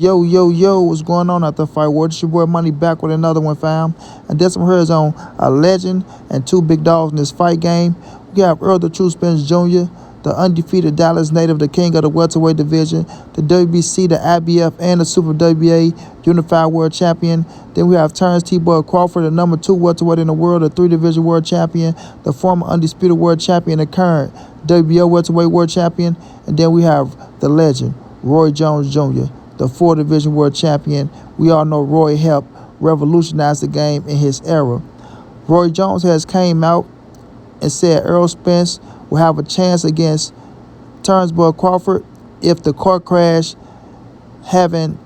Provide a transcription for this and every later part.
Yo, yo, yo, what's going on out the fight world? It's your boy Money back with another one, fam. And this one here is on a legend and two big dogs in this fight game. We have Errol the True Spence Jr., the undefeated Dallas native, the king of the welterweight division, the WBC, the IBF, and the Super WBA Unified World Champion. Then we have Terence T-Boy Crawford, the number 2 welterweight in the world, the 3-division world champion, the former undisputed world champion, the current WBO welterweight world champion. And then we have the legend, Roy Jones Jr., the 4-division world champion. We all know Roy helped revolutionize the game in his era. Roy Jones has came out and said Errol Spence will have a chance against Terence Crawford if the car crash haven't,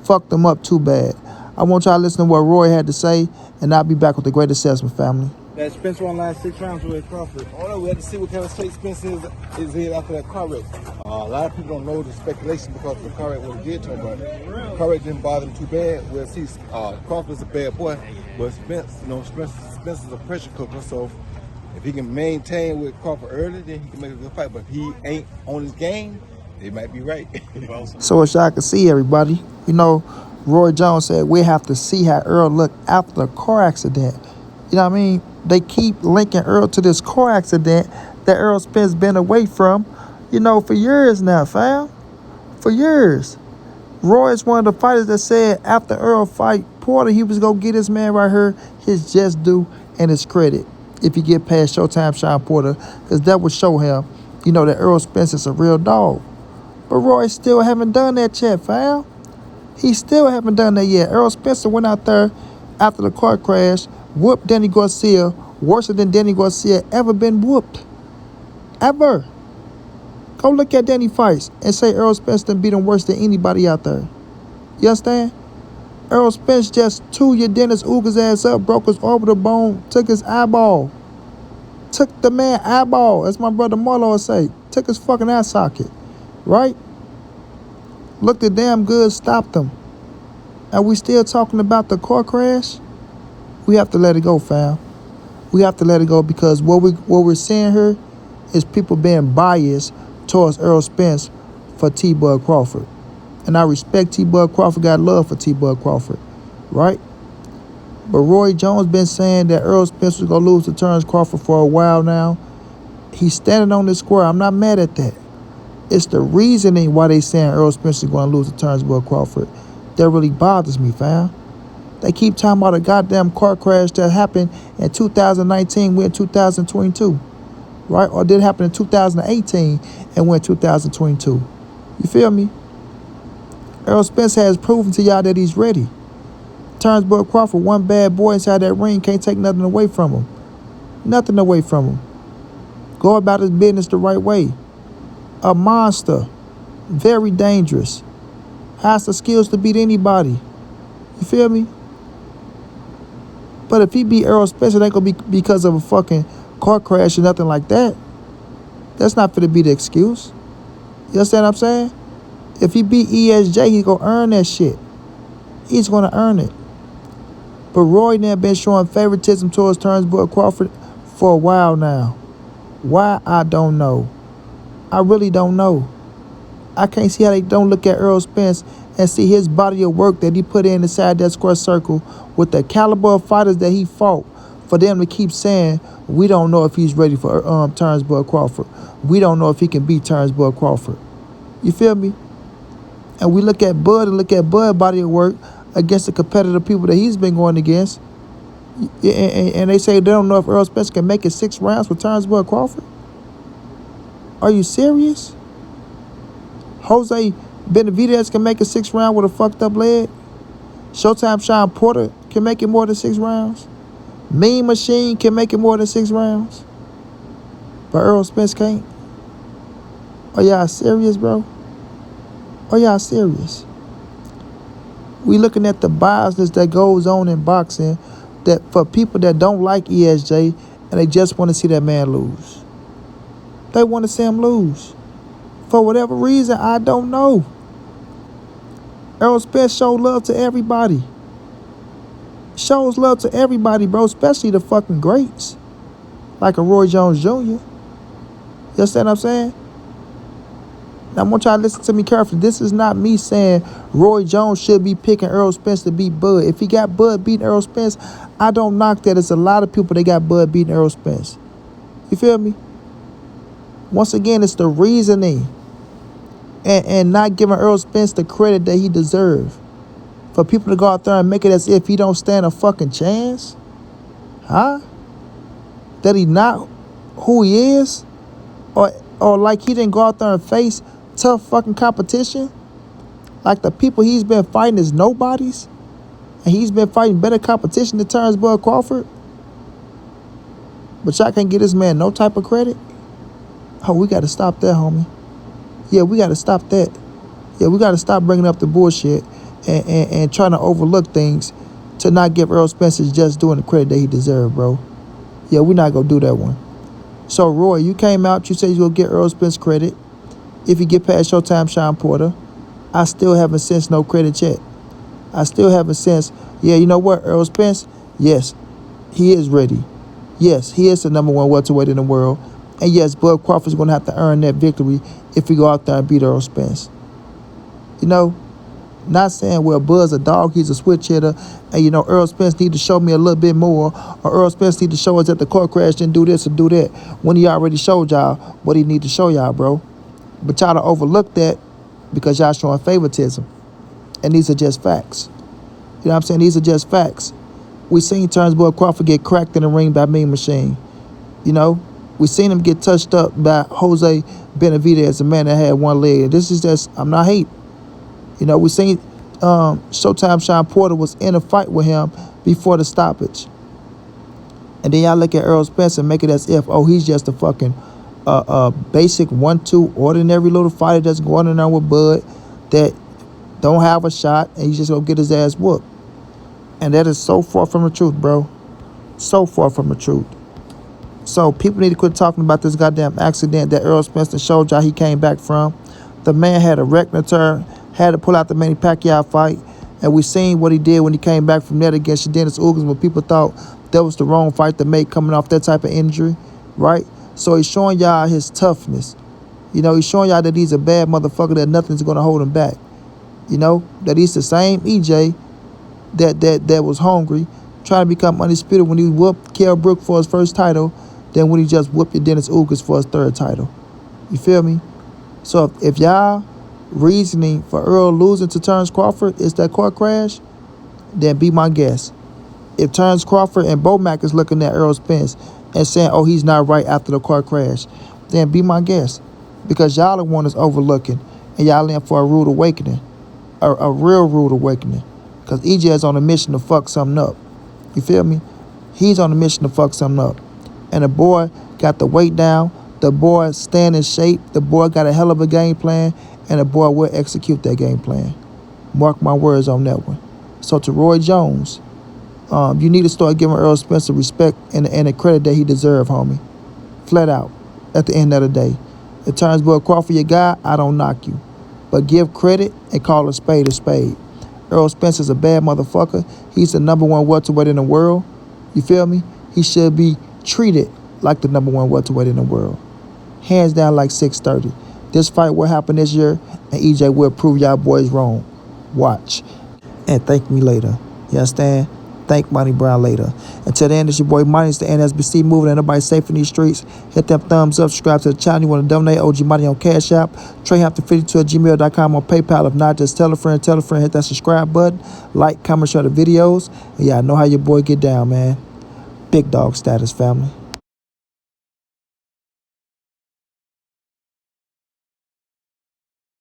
fucked them up too bad. I want y'all to listen to what Roy had to say, and I'll be back with the great assessment, family. That Spence won last 6 rounds with Crawford. I don't know. We have to see what kind of shape Spence is in after that car wreck. A lot of people don't know the speculation because the car wreck what it did to him, but the car wreck didn't bother him too bad. We'll see. Crawford's a bad boy, but Spence is a pressure cooker. So if he can maintain with Crawford early, then he can make a good fight. But if he ain't on his game, they might be right. So as y'all can see, everybody, Roy Jones said we have to see how Errol looked after the car accident. You know what I mean? They keep linking Errol to this car accident that Errol Spence been away from, for years now, fam. For years. Roy is one of the fighters that said after Errol fight Porter, he was going to get his man right here his just due and his credit if he get past Showtime Shawn Porter, because that would show him, that Errol Spence is a real dog. But Roy still haven't done that yet, fam. He still haven't done that yet. Errol Spencer went out there after the car crash, whooped Danny Garcia worse than Danny Garcia ever been whooped. Ever. Go look at Danny fights and say Errol Spence done beat him worse than anybody out there. You understand? Errol Spence just threw your Dennis Uga's ass up, broke his orbital bone, took his eyeball. Took the man eyeball, as my brother Marlo would say. Took his fucking eye socket. Right? Looked at damn good, stopped him. And we still talking about the car crash? We have to let it go, fam. We have to let it go because what we're seeing here is people being biased towards Errol Spence for T-Bud Crawford. And I respect T-Bud Crawford, got love for T-Bud Crawford, right? But Roy Jones been saying that Errol Spence was going to lose to Terence Crawford for a while now. He's standing on this square. I'm not mad at that. It's the reasoning why they saying Errol Spence is going to lose to Terence Crawford that really bothers me, fam. They keep talking about a goddamn car crash that happened in 2019, we're in 2022, right? Or did it happen in 2018 and we're in 2022? You feel me? Errol Spence has proven to y'all that he's ready. Terence Crawford, one bad boy inside that ring, can't take nothing away from him. Nothing away from him. Go about his business the right way. A monster. Very dangerous. Has the skills to beat anybody. You feel me? But if he beat Errol Spence, it ain't going to be because of a fucking car crash or nothing like that. That's not going to be the excuse. You understand what I'm saying? If he beat ESJ, he's going to earn that shit. He's going to earn it. But Roy now been showing favoritism towards Terence Crawford for a while now. Why? I don't know. I really don't know. I can't see how they don't look at Errol Spence and see his body of work that he put in inside that square circle with the caliber of fighters that he fought, for them to keep saying, we don't know if he's ready for Terence Crawford. We don't know if he can beat Terence Crawford. You feel me? And we look at Bud and look at Bud's body of work against the competitive people that he's been going against. And they say they don't know if Errol Spence can make it 6 rounds with Terence Crawford. Are you serious? Jose Benavidez can make a 6 round with a fucked up leg. Showtime Shawn Porter can make it more than 6 rounds. Mean Machine can make it more than 6 rounds. But Errol Spence can't. Are y'all serious, bro? Are y'all serious? We looking at the biasness that goes on in boxing, that for people that don't like ESJ and they just want to see that man lose. They want to see him lose. For whatever reason, I don't know. Errol Spence showed love to everybody. Shows love to everybody, bro, especially the fucking greats. Like a Roy Jones Jr. You understand what I'm saying? Now, I want y'all to listen to me carefully. This is not me saying Roy Jones should be picking Errol Spence to beat Bud. If he got Bud beating Errol Spence, I don't knock that. It's a lot of people that got Bud beating Errol Spence. You feel me? Once again, it's the reasoning and not giving Errol Spence the credit that he deserves. For people to go out there and make it as if he don't stand a fucking chance? Huh? That he not who he is? Or like he didn't go out there and face tough fucking competition? Like the people he's been fighting is nobodies? And he's been fighting better competition than Terence Bud Crawford? But y'all can't get this man no type of credit? Oh, we got to stop that, homie. Yeah, we got to stop that. Yeah, we got to stop bringing up the bullshit and trying to overlook things to not give Errol Spence just doing the credit that he deserved, bro. Yeah, we're not going to do that one. So, Roy, you came out, you said you're going to get Errol Spence credit. If you get past Showtime Shawn Porter, I still haven't sensed no credit yet. I still haven't sensed, yeah, you know what, Errol Spence, yes, he is ready. Yes, he is the number one welterweight in the world. And yes, Bud Crawford's going to have to earn that victory if we go out there and beat Errol Spence. You know, not saying, well, Bud's a dog, he's a switch hitter, and, you know, Errol Spence need to show me a little bit more, or Errol Spence need to show us that the car crash didn't do this or do that, when he already showed y'all what he need to show y'all, bro. But y'all to overlook that because y'all showing favoritism. And these are just facts. You know what I'm saying? These are just facts. We seen Terence Bud Crawford get cracked in the ring by Mean Machine. You know? We seen him get touched up by Jose Benavidez, a man that had one leg. This is just, I'm not hating. You know, we seen Showtime Shawn Porter was in a fight with him before the stoppage. And then y'all look at Errol Spence and make it as if, oh, he's just a fucking basic 1-2 ordinary little fighter that's going around with Bud that don't have a shot and he's just gonna get his ass whooped. And that is so far from the truth, bro. So far from the truth. So people need to quit talking about this goddamn accident that Errol Spence showed y'all he came back from. The man had a retina turn, had to pull out the Manny Pacquiao fight, and we seen what he did when he came back from that against Dennis Ugas when people thought that was the wrong fight to make coming off that type of injury, right? So he's showing y'all his toughness. You know, he's showing y'all that he's a bad motherfucker, that nothing's going to hold him back. You know, that he's the same EJ that was hungry, trying to become undisputed when he whooped Kell Brook for his first title, than when he just whooped Dennis Ugas for his third title. You feel me? So if y'all reasoning for Earl losing to Terence Crawford is that car crash, then be my guest. If Terence Crawford and Bomac is looking at Errol Spence and saying, oh, he's not right after the car crash, then be my guest. Because y'all the one that's overlooking, and y'all in for a rude awakening. A real rude awakening. Because EJ is on a mission to fuck something up. You feel me? He's on a mission to fuck something up. And the boy got the weight down. The boy staying in shape. The boy got a hell of a game plan. And the boy will execute that game plan. Mark my words on that one. So to Roy Jones, you need to start giving Errol Spence the respect and the credit that he deserves, homie. Flat out. At the end of the day. If Terence Bud Crawford your guy, I don't knock you. But give credit and call a spade a spade. Errol Spence is a bad motherfucker. He's the number one welterweight in the world. You feel me? He should be treated like the number one welterweight in the world. Hands down like 630. This fight will happen this year, and EJ will prove y'all boys wrong. Watch. And thank me later. You understand? Thank Monty Brown later. Until then, it's your boy Monty. It's the NSBC moving. Ain't nobody safe in these streets. Hit them thumbs up. Subscribe to the channel. You want to donate? OG Money on Cash App. TreyHampton52@gmail.com on PayPal. If not, just tell a friend. Hit that subscribe button. Like, comment, share the videos. And yeah, I know how your boy get down, man. Big dog status, family.